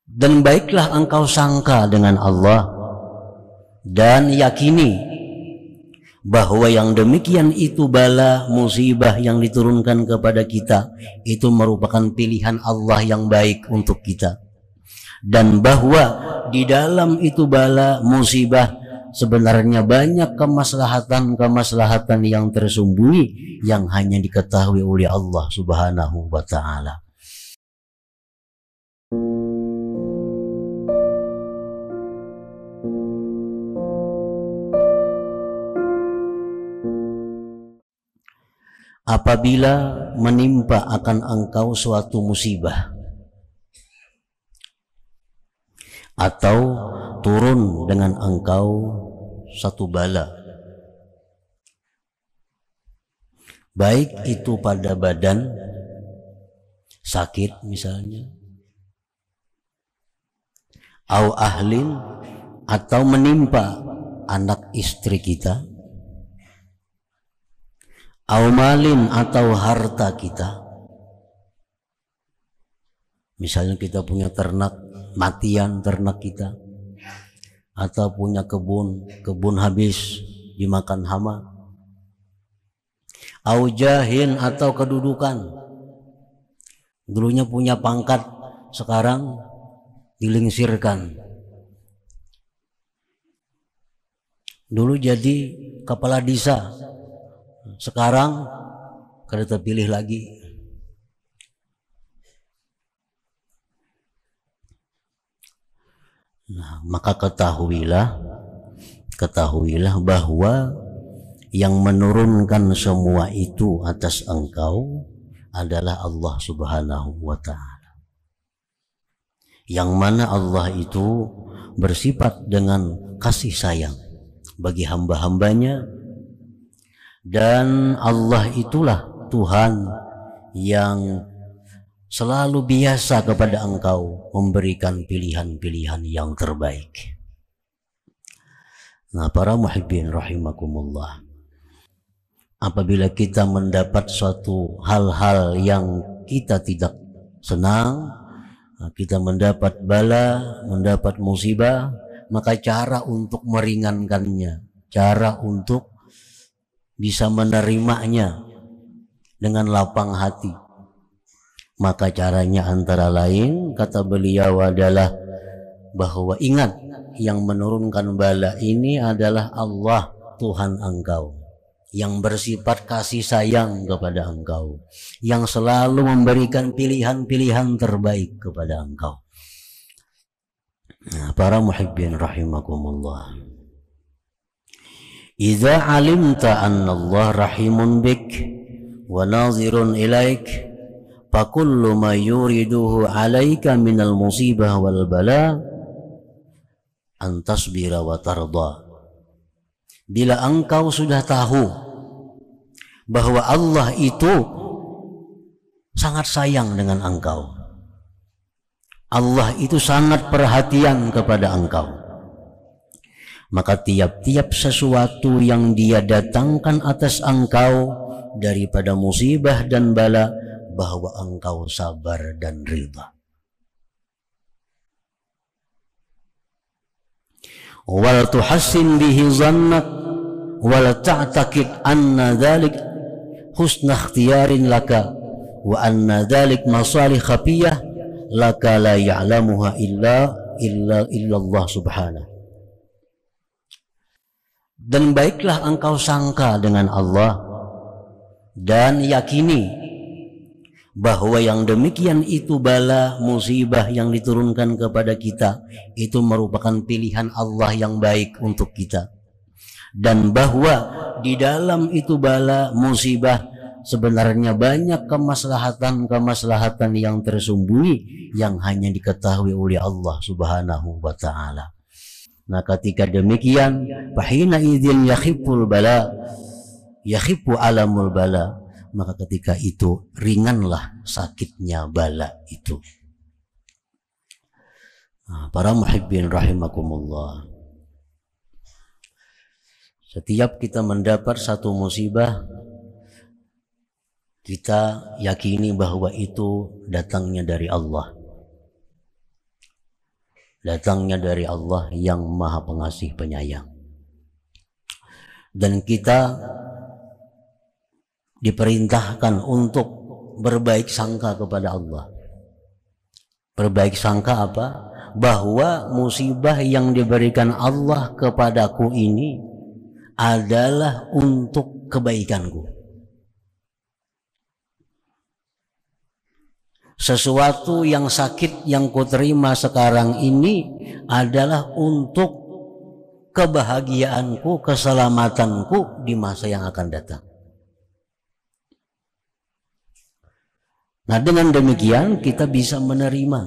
Dan baiklah engkau sangka dengan Allah dan yakini bahwa yang demikian itu bala musibah yang diturunkan kepada kita itu merupakan pilihan Allah yang baik untuk kita, dan bahwa di dalam itu bala musibah sebenarnya banyak kemaslahatan yang tersembunyi yang hanya diketahui oleh Allah Subhanahu wa ta'ala. Apabila menimpa akan engkau suatu musibah atau turun dengan engkau satu bala, baik itu pada badan sakit misalnya, au ahlin, atau menimpa anak istri kita, au malin, atau harta kita. Misalnya kita punya ternak, matian ternak kita, atau punya kebun habis dimakan hama, au jahin, atau kedudukan, dulunya punya pangkat sekarang dilingsirkan, dulu jadi kepala desa sekarang kada terpilih lagi. Nah, maka ketahuilah bahwa yang menurunkan semua itu atas engkau adalah Allah Subhanahu wa ta'ala, yang mana Allah itu bersifat dengan kasih sayang bagi hamba-hambanya, dan Allah itulah Tuhan yang selalu biasa kepada engkau memberikan pilihan-pilihan yang terbaik. Nah, para muhibbin rahimakumullah, apabila kita mendapat suatu hal-hal yang kita tidak senang, kita mendapat bala, mendapat musibah, maka cara untuk meringankannya, cara untuk bisa menerimanya dengan lapang hati, maka caranya antara lain, kata beliau, adalah bahwa ingat, yang menurunkan bala ini adalah Allah, Tuhan engkau, yang bersifat kasih sayang kepada engkau, yang selalu memberikan pilihan-pilihan terbaik kepada engkau. Nah, para muhibbin rahimakumullah, idza alimta anna Allah rahimun bik wa nazirun ilaik, fa kullu ma yuriduhu alaika minal musibah wal bala an tasbira wa tarda. Bila engkau sudah tahu bahwa Allah itu sangat sayang dengan engkau, Allah itu sangat perhatian kepada engkau, maka tiap-tiap sesuatu yang Dia datangkan atas engkau daripada musibah dan bala, bahwa engkau sabar dan ridha. Wal tuhassin bihi zannak wal ta'taqid anna dhalik husna ikhtiyarin laka wa anna dhalik masalih khafiyah laka la ya'lamuha illa Allah subhanahu. Dan baiklah engkau sangka dengan Allah dan yakini bahwa yang demikian itu bala musibah yang diturunkan kepada kita itu merupakan pilihan Allah yang baik untuk kita, dan bahwa di dalam itu bala musibah sebenarnya banyak kemaslahatan yang tersembunyi yang hanya diketahui oleh Allah Subhanahu wa ta'ala. Nah, ketika demikian, fahina idzin yakhiful bala, yakhifu alamul bala, maka ketika itu ringanlah sakitnya bala itu. Nah, para muhibbin rahimakumullah, setiap kita mendapat satu musibah, kita yakini bahwa itu datangnya dari Allah. datangnya dari Allah yang Maha Pengasih Penyayang. Dan kita diperintahkan untuk berbaik sangka kepada Allah. Berbaik sangka apa? Bahwa musibah yang diberikan Allah kepadaku ini adalah untuk kebaikanku. Sesuatu yang sakit yang kuterima sekarang ini adalah untuk kebahagiaanku, keselamatanku di masa yang akan datang. Nah, dengan demikian kita bisa menerima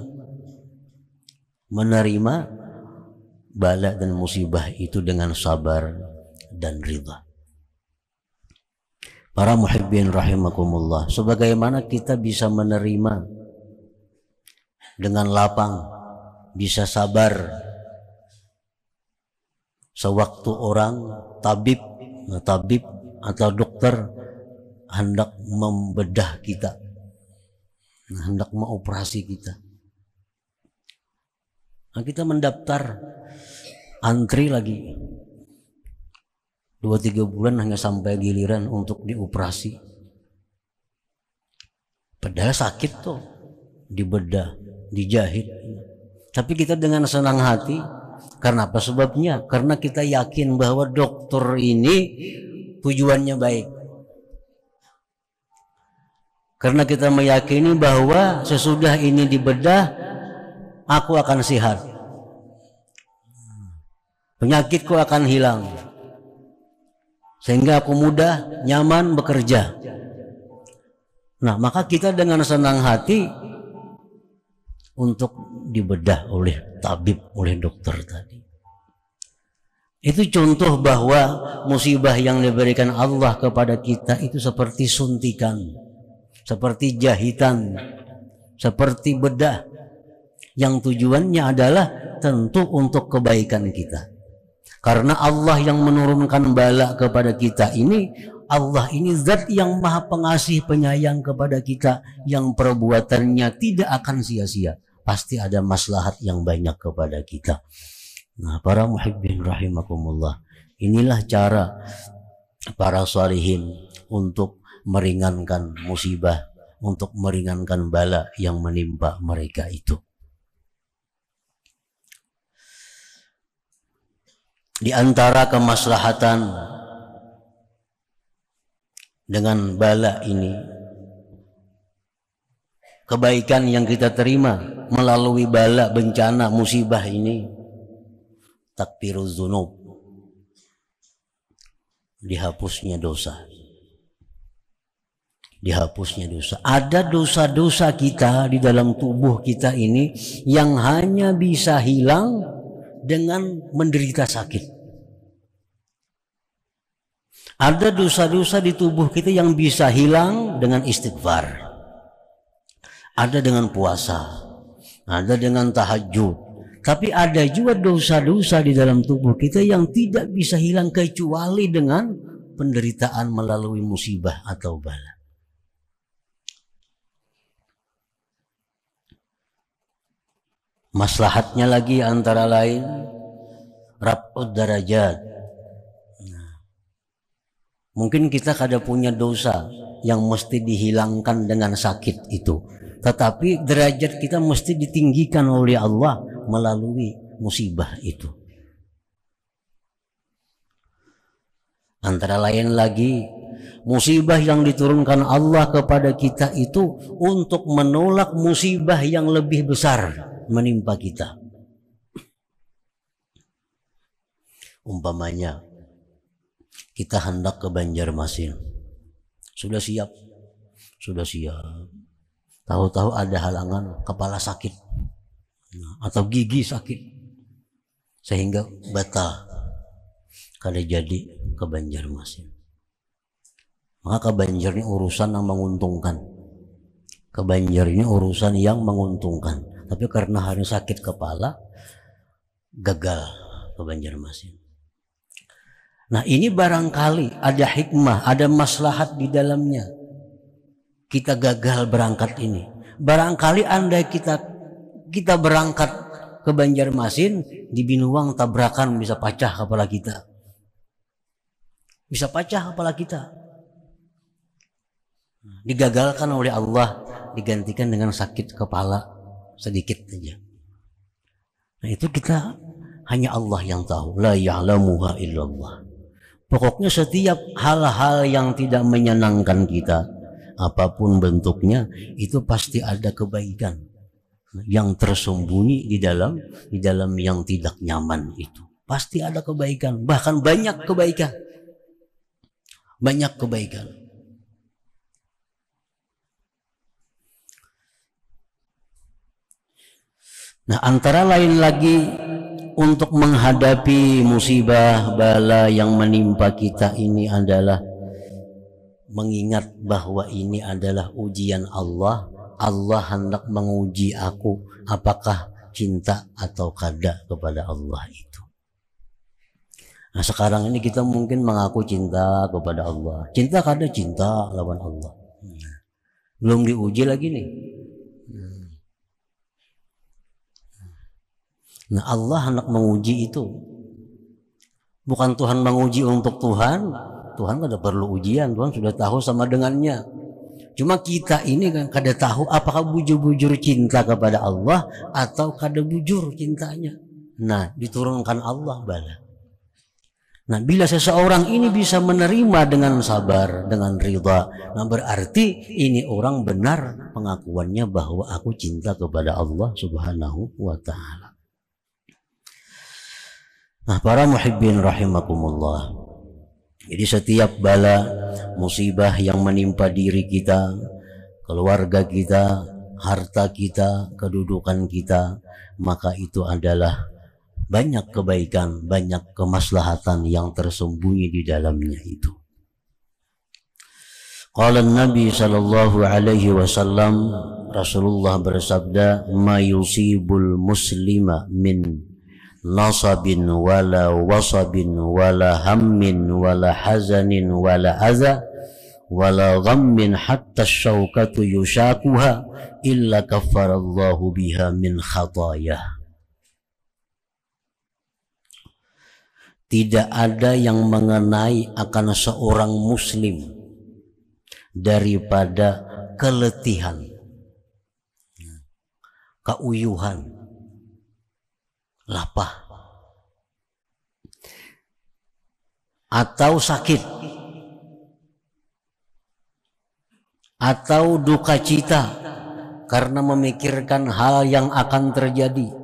bala dan musibah itu dengan sabar dan ridha. Para muhibbin rahimakumullah, sebagaimana kita bisa menerima dengan lapang, bisa sabar sewaktu orang tabib atau dokter hendak membedah kita, hendak mengoperasi kita. Nah, kita mendaftar, antri lagi 2-3 bulan hanya sampai giliran untuk dioperasi. Padahal sakit tuh, dibedah, dijahit. Tapi kita dengan senang hati. Karena apa sebabnya? Karena kita yakin bahwa dokter ini tujuannya baik. Karena kita meyakini bahwa sesudah ini dibedah, aku akan sehat. Penyakitku akan hilang. Sehingga aku mudah, nyaman bekerja. Nah, maka kita dengan senang hati untuk dibedah oleh tabib, oleh dokter tadi. Itu contoh bahwa musibah yang diberikan Allah kepada kita itu seperti suntikan, seperti jahitan, seperti bedah, yang tujuannya adalah tentu untuk kebaikan kita. Karena Allah yang menurunkan bala kepada kita ini, Allah ini zat yang Maha Pengasih Penyayang kepada kita, yang perbuatannya tidak akan sia-sia. Pasti ada maslahat yang banyak kepada kita. Nah, para muhibbin rahimakumullah, inilah cara para salihin untuk meringankan musibah, untuk meringankan bala yang menimpa mereka itu. Di antara kemaslahatan dengan bala ini, kebaikan yang kita terima melalui bala, bencana, musibah ini, takfiruz dzunub, dihapusnya dosa. Dihapusnya dosa. Ada dosa-dosa kita di dalam tubuh kita ini yang hanya bisa hilang dengan menderita sakit. Ada dosa-dosa di tubuh kita yang bisa hilang dengan istighfar. Ada dengan puasa, ada dengan tahajud. Tapi ada juga dosa-dosa di dalam tubuh kita yang tidak bisa hilang kecuali dengan penderitaan melalui musibah atau bala. Maslahatnya lagi antara lain raf'ud darajat. Mungkin kita kada punya dosa yang mesti dihilangkan dengan sakit itu, tetapi derajat kita mesti ditinggikan oleh Allah melalui musibah itu. Antara lain lagi, musibah yang diturunkan Allah kepada kita itu untuk menolak musibah yang lebih besar menimpa kita. Umpamanya kita hendak ke Banjarmasin, sudah siap, tahu-tahu ada halangan, kepala sakit atau gigi sakit sehingga batal, kada jadi ke Banjarmasin. Maka ke Banjar ini urusan yang menguntungkan, ke Banjar ini urusan yang menguntungkan. Tapi karena hari sakit kepala, gagal ke Banjarmasin. Nah, ini barangkali ada hikmah, ada maslahat di dalamnya. Kita gagal berangkat ini. Barangkali andai kita berangkat ke Banjarmasin, di Binuang tabrakan bisa pecah kepala kita. Bisa pecah kepala kita. Digagalkan oleh Allah, digantikan dengan sakit kepala sedikit saja. Nah itu kita hanya Allah yang tahu. La ya'lamuha illallah. Pokoknya setiap hal-hal yang tidak menyenangkan kita, apapun bentuknya, itu pasti ada kebaikan yang tersembunyi di dalam yang tidak nyaman itu. Pasti ada kebaikan, bahkan banyak kebaikan. Banyak kebaikan. Nah, antara lain lagi untuk menghadapi musibah bala yang menimpa kita ini adalah mengingat bahwa ini adalah ujian Allah. Allah hendak menguji aku apakah cinta atau kada kepada Allah itu. Nah sekarang ini kita mungkin mengaku cinta kepada Allah. Cinta kada cinta lawan Allah. Belum diuji lagi nih. Nah Allah hendak menguji itu. Bukan Tuhan menguji untuk Tuhan. Tuhan kada perlu ujian. Tuhan sudah tahu sama dengannya. Cuma kita ini kan kada tahu apakah bujur-bujur cinta kepada Allah atau kada bujur cintanya. Nah diturunkan Allah bala. Nah bila seseorang ini bisa menerima dengan sabar, dengan ridha, nah berarti ini orang benar pengakuannya bahwa aku cinta kepada Allah Subhanahu wa ta'ala. Nah para muhibbin rahimakumullah, jadi setiap bala musibah yang menimpa diri kita, keluarga kita, harta kita, kedudukan kita, maka itu adalah banyak kebaikan, banyak kemaslahatan yang tersembunyi di dalamnya itu. Qala Nabi sallallahu alaihi wasallam, Rasulullah bersabda, "Ma yusibul muslima min nasabin wala wasabin wala hammin wala hazanin wala adza wala ghammin hatta syaukatu yushakuha illa kaffarallahu biha min khatayah." Tidak ada yang mengenai akan seorang muslim daripada keletihan, keuyuhan, lapah, atau sakit, atau duka cita karena memikirkan hal yang akan terjadi.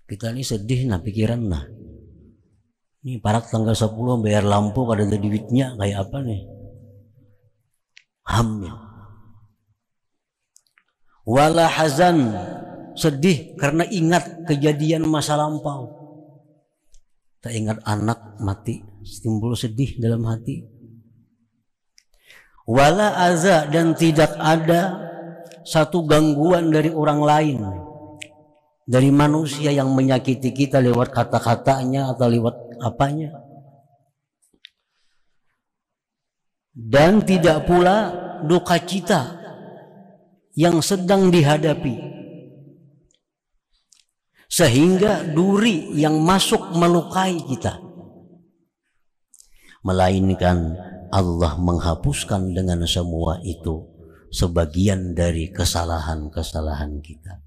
Kita ini sedih nah pikiran nah. Ini parak tanggal 10 bayar lampu kada ada duitnya kayak apa nih? Hamil. Wala hazan, sedih karena ingat kejadian masa lampau. Tak ingat anak mati, timbul sedih dalam hati. Wala aza, dan tidak ada satu gangguan dari orang lain, dari manusia yang menyakiti kita lewat kata-katanya atau lewat apanya. Dan tidak pula duka cita yang sedang dihadapi, sehingga duri yang masuk melukai kita. Melainkan Allah menghapuskan dengan semua itu sebagian dari kesalahan-kesalahan kita.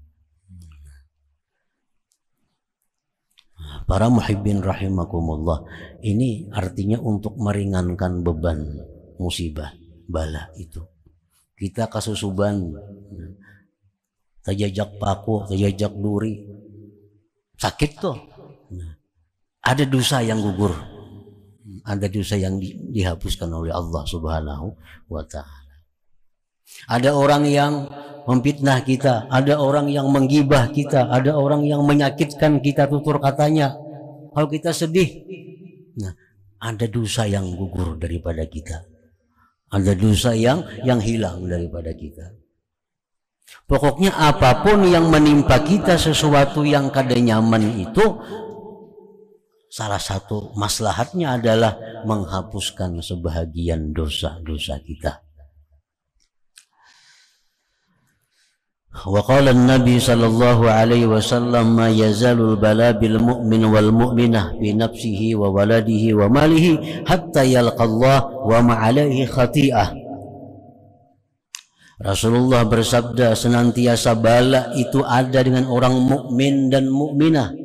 Para muhibbin rahimakumullah, ini artinya untuk meringankan beban musibah bala itu. Kita kasusuban, terjajak paku, terjajak duri, sakit tuh. Ada dosa yang gugur, ada dosa yang dihapuskan oleh Allah Subhanahu wa ta'ala. Ada orang yang memfitnah kita, ada orang yang menggibah kita, ada orang yang menyakitkan kita tutur katanya. Kalau kita sedih, nah, ada dosa yang gugur daripada kita, ada dosa yang hilang daripada kita. Pokoknya apapun yang menimpa kita, sesuatu yang kada nyaman itu, salah satu maslahatnya adalah menghapuskan sebahagian dosa-dosa kita. Wa qala an-nabi sallallahu alaihi wasallam ma yazalul bala bil mu'min wal mu'minah bi nafsihi wa waladihi wa malihi hatta yalqa Allah wa ma alaihi khati'ah. Rasulullah bersabda, senantiasa bala itu ada dengan orang mukmin dan mukminah,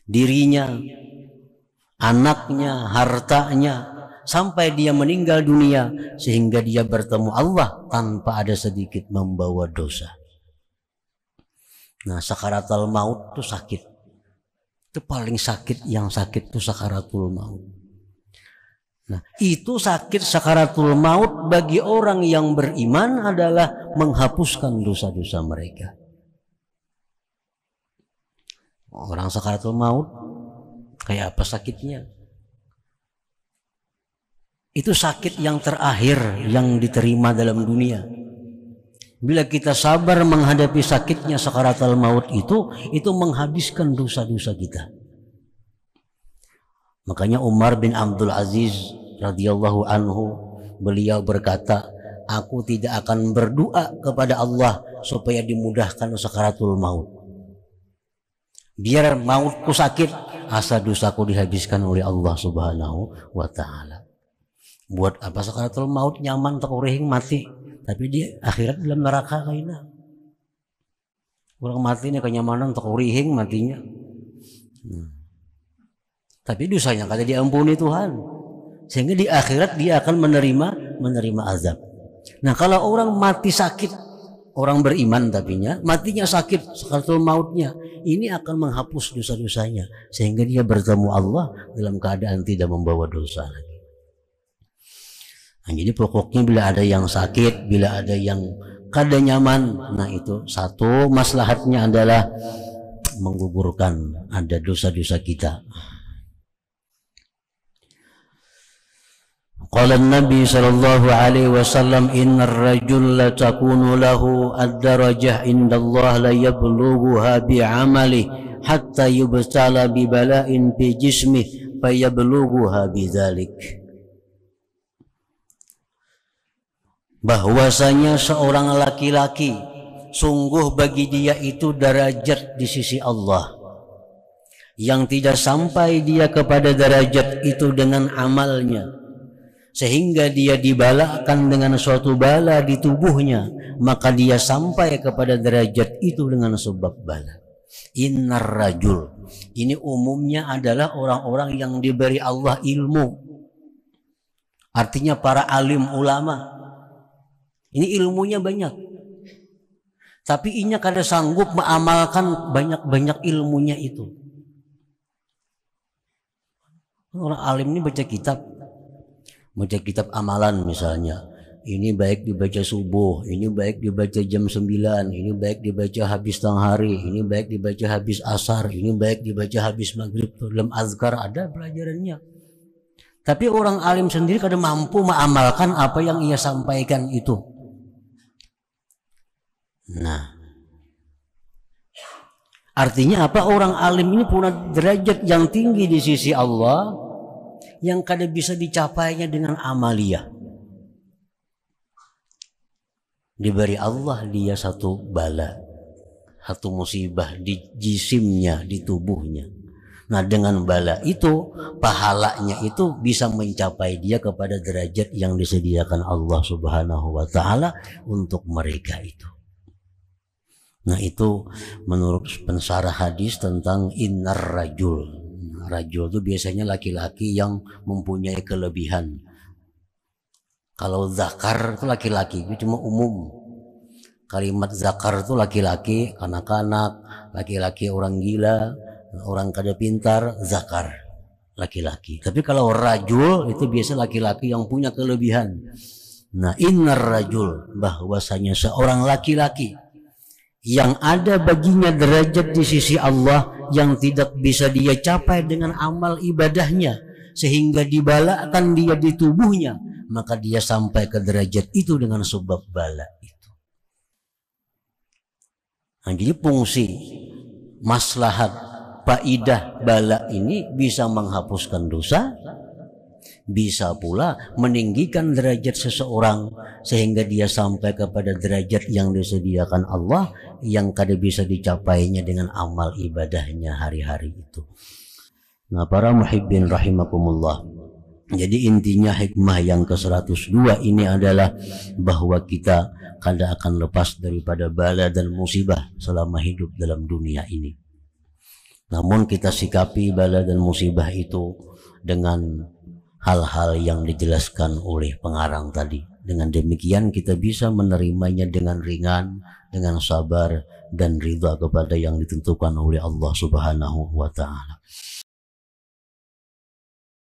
dirinya, anaknya, hartanya, sampai dia meninggal dunia, sehingga dia bertemu Allah tanpa ada sedikit membawa dosa. Nah, sakaratul maut itu sakit. Itu paling sakit, yang sakit itu sakaratul maut. Nah, itu sakit sakaratul maut bagi orang yang beriman adalah menghapuskan dosa-dosa mereka. Orang sakaratul maut kayak apa sakitnya? Itu sakit yang terakhir yang diterima dalam dunia. Bila kita sabar menghadapi sakitnya sakaratul maut itu menghabiskan dosa-dosa kita. Makanya Umar bin Abdul Aziz radhiyallahu anhu, beliau berkata, aku tidak akan berdoa kepada Allah supaya dimudahkan sakaratul maut. Biar mautku sakit, asa dosaku dihabiskan oleh Allah Subhanahu wa ta'ala. Buat apa sakaratul maut nyaman tak urihing mati, tapi di akhirat dalam neraka kaina. Orang mati ini kenyamanan tak urihing matinya. Tapi dosanya kada diampuni Tuhan, sehingga di akhirat dia akan menerima azab. Nah, kalau orang mati sakit, orang beriman tapinya matinya sakit sakaratul mautnya, ini akan menghapus dosa-dosanya sehingga dia bertemu Allah dalam keadaan tidak membawa dosa lagi. Nah, jadi pokoknya bila ada yang sakit, bila ada yang kada nyaman, nah itu satu maslahatnya adalah menggugurkan ada dosa-dosa kita. Qala an-nabi sallallahu alaihi wasallam innar rajul la takunu lahu ad-darajah indallah la yablughuha bi'amali hatta yubtala bi bala'in fi jismihi fayablughuha bidzalik. Bahwasanya seorang laki-laki sungguh bagi dia itu derajat di sisi Allah yang tidak sampai dia kepada derajat itu dengan amalnya, sehingga dia dibalakan dengan suatu bala di tubuhnya, maka dia sampai kepada derajat itu dengan sebab bala. Innar rajul, ini umumnya adalah orang-orang yang diberi Allah ilmu, artinya para alim ulama. Ini ilmunya banyak, tapi inya kada sanggup mengamalkan banyak-banyak ilmunya itu. Orang alim ini baca kitab amalan misalnya, ini baik dibaca subuh, ini baik dibaca jam 9, ini baik dibaca habis tengah hari, ini baik dibaca habis asar, ini baik dibaca habis maghrib. Dalam azkar ada pelajarannya, tapi orang alim sendiri kada mampu mengamalkan apa yang ia sampaikan itu. Nah, artinya apa? Orang alim ini punya derajat yang tinggi di sisi Allah yang kada bisa dicapainya dengan amalia. Diberi Allah dia satu bala, satu musibah di jisimnya, di tubuhnya. Nah, dengan bala itu, pahalanya itu bisa mencapai dia kepada derajat yang disediakan Allah Subhanahu wa ta'ala untuk mereka itu. Nah, itu menurut pensarah hadis tentang innar rajul. Rajul itu biasanya laki-laki yang mempunyai kelebihan. Kalau zakar itu laki-laki, itu cuma umum. Kalimat zakar itu laki-laki, kanak-kanak, laki-laki orang gila, orang kada pintar, zakar, laki-laki. Tapi kalau rajul itu biasa laki-laki yang punya kelebihan. Nah, innar rajul, bahwasanya seorang laki-laki yang ada baginya derajat di sisi Allah yang tidak bisa dia capai dengan amal ibadahnya, sehingga dibalakan dia di tubuhnya, maka dia sampai ke derajat itu dengan sebab bala itu. Nah, jadi fungsi maslahat faidah bala ini bisa menghapuskan dosa, bisa pula meninggikan derajat seseorang sehingga dia sampai kepada derajat yang disediakan Allah yang kada bisa dicapainya dengan amal ibadahnya hari-hari itu. Nah, para muhibbin rahimakumullah, jadi intinya hikmah yang ke-102 ini adalah bahwa kita kada akan lepas daripada bala dan musibah selama hidup dalam dunia ini. Namun kita sikapi bala dan musibah itu dengan hal-hal yang dijelaskan oleh pengarang tadi. Dengan demikian kita bisa menerimanya dengan ringan, dengan sabar dan ridha kepada yang ditentukan oleh Allah Subhanahu wa ta'ala.